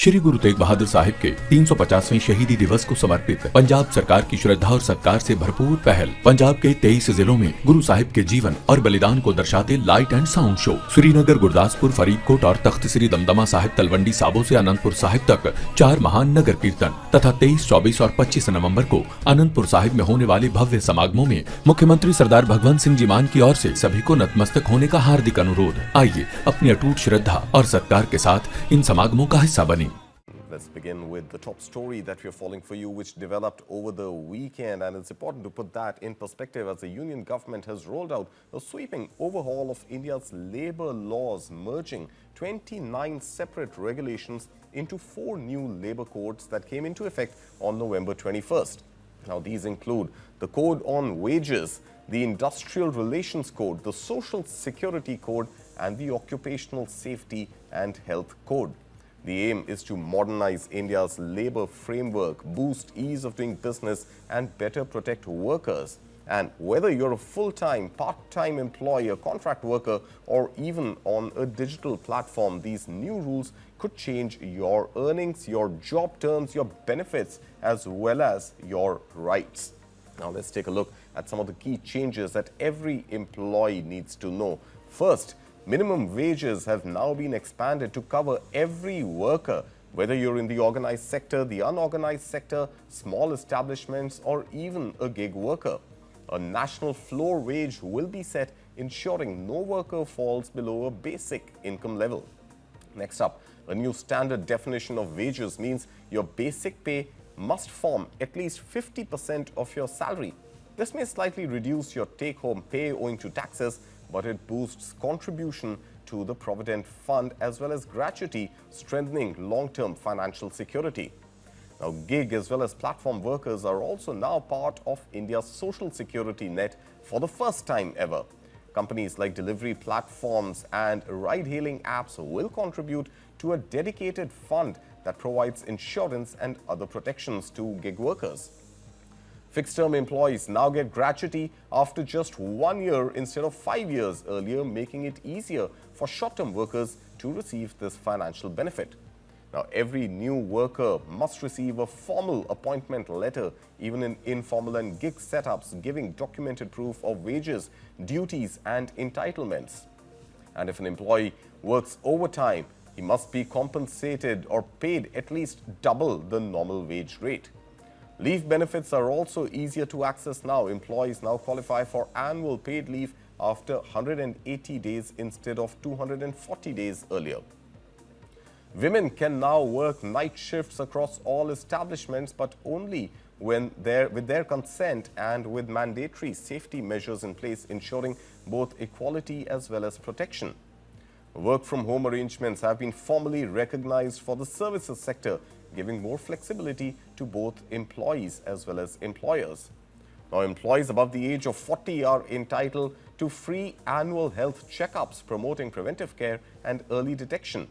श्री गुरु तेग बहादुर साहिब के 350वें शहीदी दिवस को समर्पित पंजाब सरकार की श्रद्धा और सत्कार से भरपूर पहल। पंजाब के 23 जिलों में गुरु साहिब के जीवन और बलिदान को दर्शाते light and sound show. Srinagar, Gurdaspur, Faridkot और तख्त श्री दमदमा साहिब, तलवंडी साबो से अनंतपुर साहिब तक 4 महान नगर कीर्तन तथा 23, 24 और 25 नवंबर को अनंतपुर साहिब में होने वाले भव्य समागमों में मुख्यमंत्री सरदार भगवंत सिंह जी मान की ओर से सभी को नतमस्तक होने का हार्दिक अनुरोध। आइए अपनी अटूट श्रद्धा और सत्कार के साथ इन समागमों का हिस्सा बने। Let's begin with the top story that we are following for you, which developed over the weekend, and it's important to put that in perspective as the union government has rolled out a sweeping overhaul of India's labour laws, merging 29 separate regulations into 4 new labour codes that came into effect on November 21st. Now, these include the Code on Wages, the Industrial Relations Code, the Social Security Code, and the Occupational Safety and Health Code. The aim is to modernize India's labour framework, boost ease of doing business, and better protect workers. And whether you're a full-time, part-time employee, a contract worker, or even on a digital platform, these new rules could change your earnings, your job terms, your benefits, as well as your rights. Now, let's take a look at some of the key changes that every employee needs to know. First, minimum wages have now been expanded to cover every worker, whether you're in the organized sector, the unorganized sector, small establishments, or even a gig worker. A national floor wage will be set, ensuring no worker falls below a basic income level. Next up, a new standard definition of wages means your basic pay must form at least 50% of your salary. This may slightly reduce your take-home pay owing to taxes, but it boosts contribution to the Provident Fund as well as gratuity, strengthening long-term financial security. Now, gig as well as platform workers are also now part of India's social security net for the first time ever. Companies like delivery platforms and ride-hailing apps will contribute to a dedicated fund that provides insurance and other protections to gig workers. Fixed-term employees now get gratuity after just 1 year instead of 5 years earlier, making it easier for short-term workers to receive this financial benefit. Now, every new worker must receive a formal appointment letter, even in informal and gig setups, giving documented proof of wages, duties, and entitlements. And if an employee works overtime, he must be compensated or paid at least double the normal wage rate. Leave benefits are also easier to access now. Employees now qualify for annual paid leave after 180 days instead of 240 days earlier. Women can now work night shifts across all establishments, but only with their consent and with mandatory safety measures in place, ensuring both equality as well as protection. Work-from-home arrangements have been formally recognized for the services sector, giving more flexibility to both employees as well as employers. Now, employees above the age of 40 are entitled to free annual health checkups, promoting preventive care and early detection.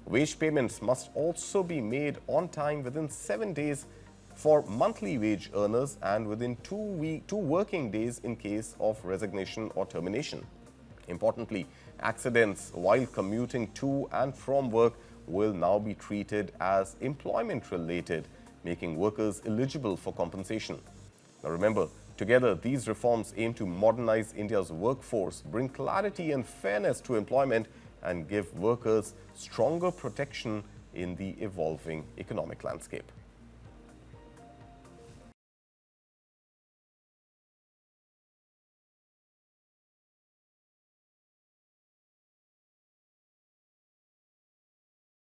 Wage payments must also be made on time within 7 days for monthly wage earners and within 2 working days in case of resignation or termination. Importantly, accidents while commuting to and from work will now be treated as employment-related, making workers eligible for compensation. Now remember, together these reforms aim to modernize India's workforce, bring clarity and fairness to employment, and give workers stronger protection in the evolving economic landscape.